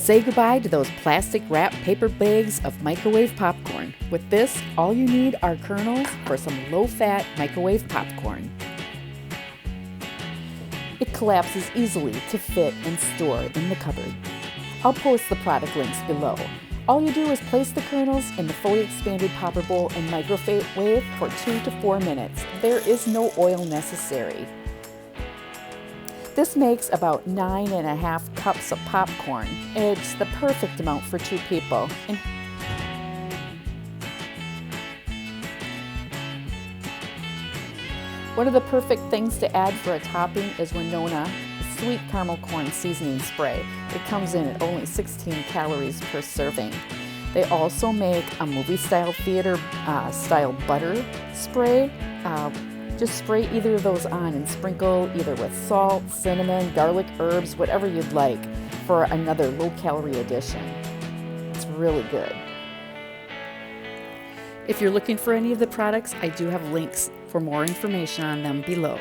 Say goodbye to those plastic wrapped paper bags of microwave popcorn. With this, all you need are kernels for some low-fat microwave popcorn. It collapses easily to fit and store in the cupboard. I'll post the product links below. All you do is place the kernels in the fully expanded popper bowl and microwave for 2 to 4 minutes. There is no oil necessary. This makes about 9.5 cups of popcorn. It's the perfect amount for 2 people. And one of the perfect things to add for a topping is Winona sweet caramel corn seasoning spray. It comes in at only 16 calories per serving. They also make a movie-style theater style butter spray. Just spray either of those on and sprinkle either with salt, cinnamon, garlic, herbs, whatever you'd like for another low-calorie addition. It's really good. If you're looking for any of the products, I do have links for more information on them below.